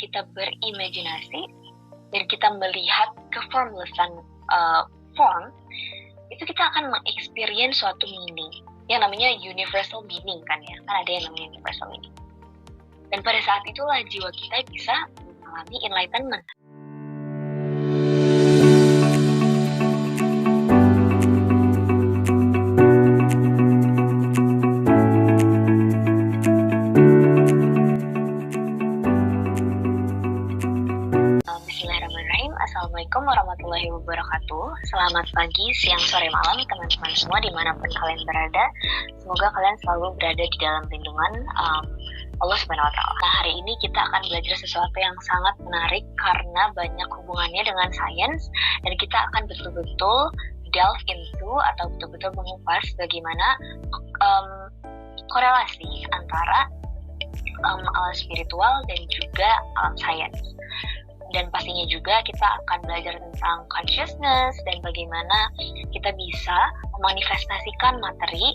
kita berimajinasi dan kita melihat keformlessan form, itu kita akan mengexperience suatu meaning yang namanya universal meaning kan ada yang namanya universal meaning. Dan pada saat itulah jiwa kita bisa mengalami enlightenment. Assalamualaikum warahmatullahi wabarakatuh. Selamat pagi, siang, sore, malam teman-teman semua dimanapun kalian berada. Semoga kalian selalu berada di dalam lindungan Allah Subhanahu Wa Taala. Nah, hari ini kita akan belajar sesuatu yang sangat menarik karena banyak hubungannya dengan sains, dan kita akan betul-betul delve into atau betul-betul mengupas bagaimana korelasi antara alam spiritual dan juga alam sains. Dan pastinya juga kita akan belajar tentang consciousness dan bagaimana kita bisa memanifestasikan materi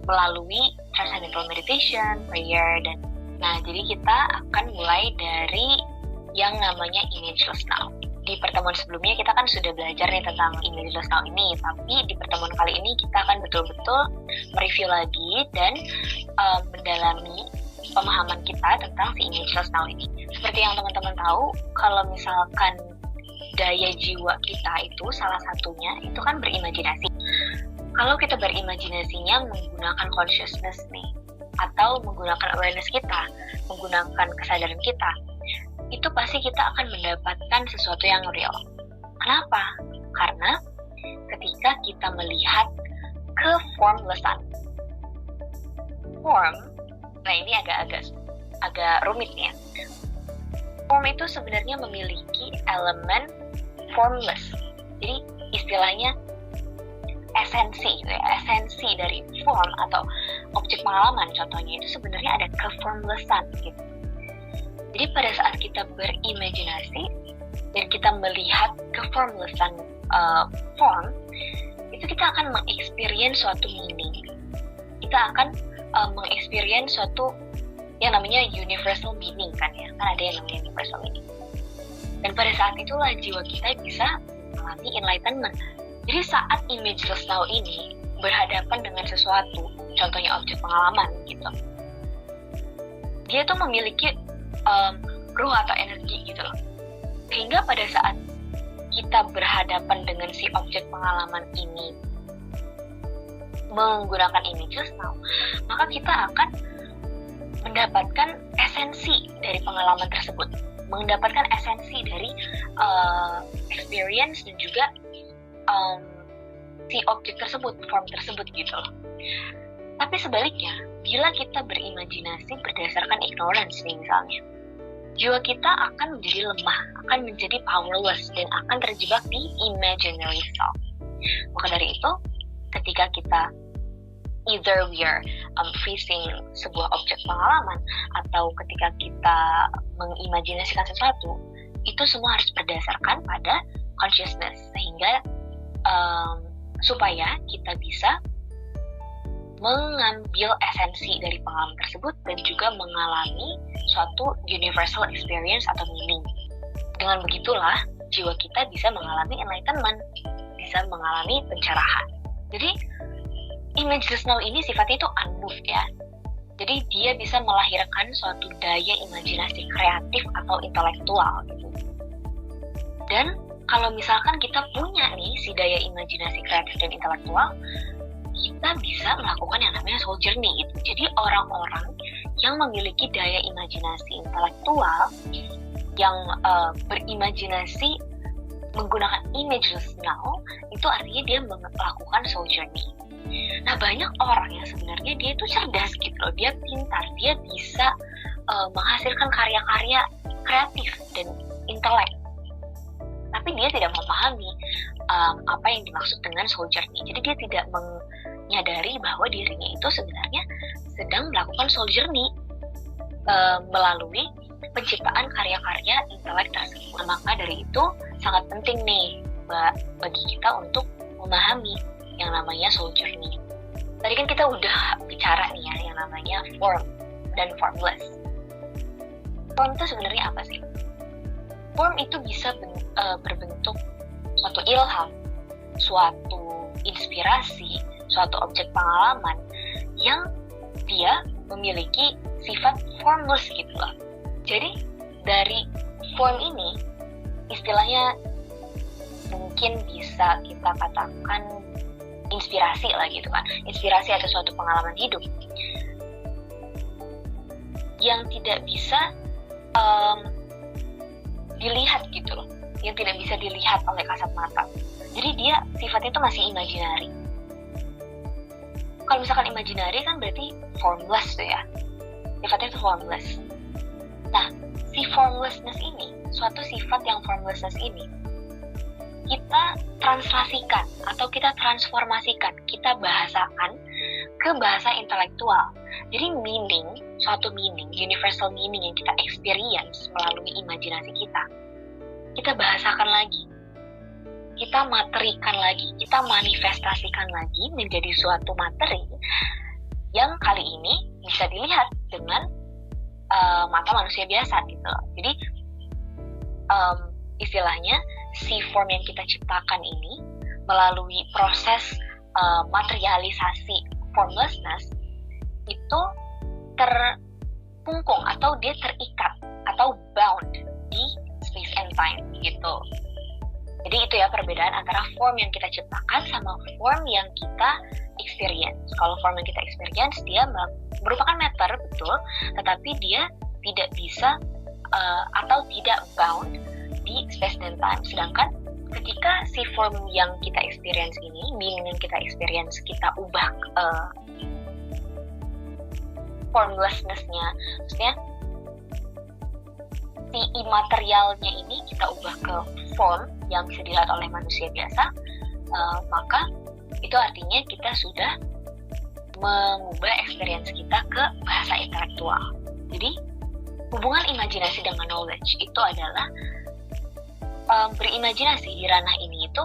melalui transcendental meditation, prayer, dan jadi kita akan mulai dari yang namanya imageless now. Di pertemuan sebelumnya kita kan sudah belajar nih tentang imageless now ini, tapi di pertemuan kali ini kita akan betul-betul mereview lagi dan mendalami pemahaman kita tentang si imageless now ini. Seperti yang teman-teman tahu, kalau misalkan daya jiwa kita itu salah satunya itu kan berimajinasi. Kalau kita berimajinasinya menggunakan consciousness nih, atau menggunakan awareness kita, menggunakan kesadaran kita, itu pasti kita akan mendapatkan sesuatu yang real. Kenapa? Karena ketika kita melihat keformlessan. Form, nah ini agak rumit ya. Form itu sebenarnya memiliki elemen formless. Jadi istilahnya esensi dari form atau objek pengalaman contohnya itu sebenarnya ada keformlessan gitu. Jadi pada saat kita berimajinasi dan kita melihat keformlessan form, itu kita akan mengexperience suatu meaning. Kita akan mengexperience suatu yang namanya universal meaning kan ada yang namanya universal meaning. Dan pada saat itulah jiwa kita bisa mengalami enlightenment. Jadi saat imageless now ini berhadapan dengan sesuatu, contohnya objek pengalaman gitu, dia tuh memiliki ruh atau energi gitu loh. Sehingga pada saat kita berhadapan dengan si objek pengalaman ini menggunakan imageless now, maka kita akan mendapatkan esensi dari pengalaman tersebut, mendapatkan esensi dari experience dan juga si objek tersebut, form tersebut gitu loh. Tapi sebaliknya, bila kita berimajinasi berdasarkan ignorance nih misalnya, jiwa kita akan menjadi lemah, akan menjadi powerless, dan akan terjebak di imaginary self. Maka dari itu, ketika kita either we are facing sebuah objek pengalaman atau ketika kita mengimajinasikan sesuatu, itu semua harus berdasarkan pada consciousness, sehingga supaya kita bisa mengambil esensi dari pengalaman tersebut dan juga mengalami suatu universal experience atau meaning. Dengan begitulah jiwa kita bisa mengalami enlightenment, bisa mengalami pencerahan. Jadi imageless now ini sifatnya itu unmoved ya. Jadi dia bisa melahirkan suatu daya imajinasi kreatif atau intelektual gitu. Dan kalau misalkan kita punya nih si daya imajinasi kreatif dan intelektual, kita bisa melakukan yang namanya soul journey gitu. Jadi orang-orang yang memiliki daya imajinasi intelektual, yang berimajinasi menggunakan imageless now, itu artinya dia melakukan soul journey. Nah, banyak orang yang sebenarnya dia itu cerdas gitu loh, dia pintar, dia bisa menghasilkan karya-karya kreatif dan intelek, tapi dia tidak memahami apa yang dimaksud dengan soul journey. Jadi dia tidak menyadari bahwa dirinya itu sebenarnya sedang melakukan soul journey melalui penciptaan karya-karya intelek tersebut. Maka dari itu sangat penting nih bagi kita untuk memahami yang namanya soul journey. Tadi kan kita udah bicara nih ya yang namanya form dan formless. Form itu sebenarnya apa sih? Form itu bisa berbentuk suatu ilham, suatu inspirasi, suatu objek pengalaman yang dia memiliki sifat formless gitu loh. Jadi dari form ini istilahnya mungkin bisa kita katakan inspirasi lah gitu kan, inspirasi atau suatu pengalaman hidup yang tidak bisa dilihat gitu loh, yang tidak bisa dilihat oleh kasat mata. Jadi dia sifatnya itu masih imaginary. Kalau misalkan imaginary kan berarti formless tuh ya, sifatnya itu formless. Nah, si formlessness ini, suatu sifat yang formlessness ini kita translasikan atau kita transformasikan, kita bahasakan ke bahasa intelektual. Jadi meaning, suatu meaning, universal meaning yang kita experience melalui imajinasi kita bahasakan lagi, kita materikan lagi, kita manifestasikan lagi menjadi suatu materi yang kali ini bisa dilihat dengan mata manusia biasa gitu loh. Jadi istilahnya si form yang kita ciptakan ini melalui proses materialisasi formlessness itu terpungkung atau dia terikat atau bound di space and time gitu. Jadi itu ya perbedaan antara form yang kita ciptakan sama form yang kita experience. Kalau form yang kita experience dia merupakan matter betul, tetapi dia tidak bisa atau tidak bound di space dan time. Sedangkan ketika si form yang kita experience ini, meaning yang kita experience, kita ubah formlessness-nya, maksudnya si imaterialnya ini kita ubah ke form yang bisa dilihat oleh manusia biasa, maka itu artinya kita sudah mengubah experience kita ke bahasa intelektual. Jadi hubungan imajinasi dengan knowledge itu adalah berimajinasi di ranah ini itu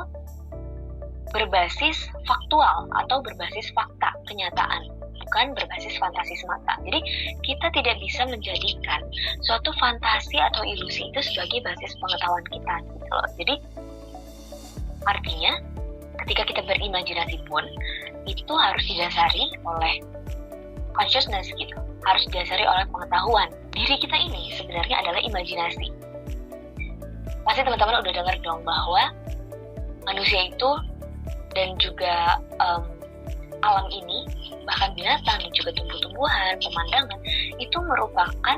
berbasis faktual atau berbasis fakta, kenyataan, bukan berbasis fantasi semata. Jadi kita tidak bisa menjadikan suatu fantasi atau ilusi itu sebagai basis pengetahuan kita gitu loh. Jadi artinya ketika kita berimajinasi pun itu harus didasari oleh consciousness gitu, harus didasari oleh pengetahuan. Diri kita ini sebenarnya adalah imajinasi. Pasti teman-teman udah dengar dong bahwa manusia itu dan juga alam ini, bahkan binatang dan juga tumbuh-tumbuhan, pemandangan, itu merupakan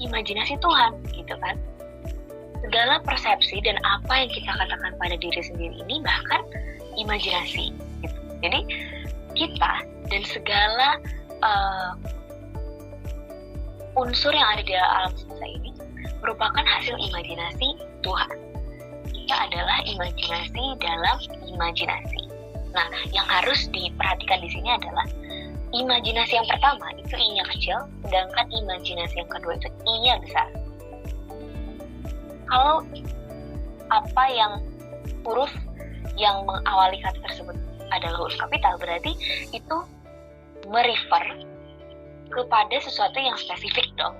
imajinasi Tuhan gitu kan. Segala persepsi dan apa yang kita katakan pada diri sendiri ini bahkan imajinasi gitu. Jadi kita dan segala unsur yang ada di alam semesta ini merupakan hasil imajinasi Tuhan. Kita adalah imajinasi dalam imajinasi. Nah, yang harus diperhatikan di sini adalah imajinasi yang pertama itu I-nya kecil, sedangkan imajinasi yang kedua itu I-nya besar. Kalau apa yang huruf yang mengawali kata tersebut adalah huruf kapital, berarti itu merefer kepada sesuatu yang spesifik dong.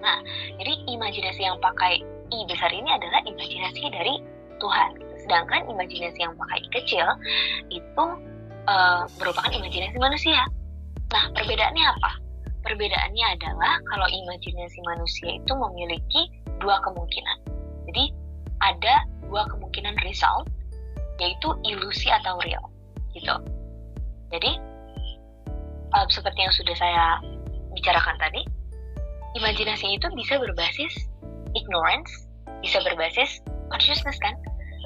Nah, jadi imajinasi yang pakai I besar ini adalah imajinasi dari Tuhan. Sedangkan imajinasi yang pakai I kecil itu merupakan imajinasi manusia. Nah, perbedaannya apa? Perbedaannya adalah kalau imajinasi manusia itu memiliki dua kemungkinan. Jadi ada dua kemungkinan result, yaitu ilusi atau real gitu. Jadi seperti yang sudah saya bicarakan tadi, imajinasi itu bisa berbasis ignorance, bisa berbasis consciousness kan.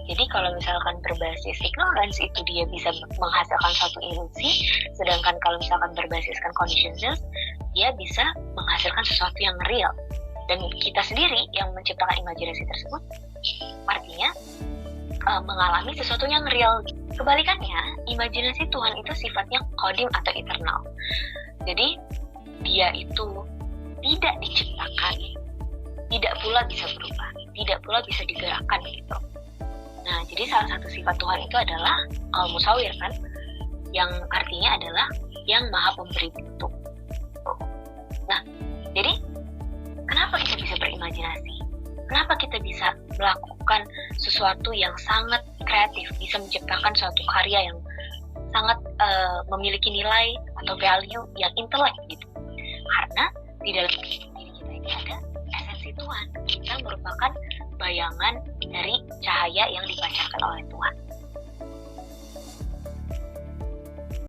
Jadi kalau misalkan berbasis ignorance itu dia bisa menghasilkan suatu ilusi, sedangkan kalau misalkan berbasiskan consciousness, dia bisa menghasilkan sesuatu yang real. Dan kita sendiri yang menciptakan imajinasi tersebut, artinya mengalami sesuatu yang real. Kebalikannya, imajinasi Tuhan itu sifatnya qadim atau eternal. Jadi dia itu tidak diciptakan, tidak pula bisa berubah, tidak pula bisa digerakkan gitu. Nah, jadi salah satu sifat Tuhan itu adalah al-musawwir kan, yang artinya adalah yang maha pemberi bentuk. Nah, jadi kenapa kita berimajinasi. Kenapa kita bisa melakukan sesuatu yang sangat kreatif, bisa menciptakan suatu karya yang sangat memiliki nilai atau value yang intelek gitu. Karena di dalam diri kita ini ada esensi Tuhan. Kita merupakan bayangan dari cahaya yang dipancarkan oleh Tuhan.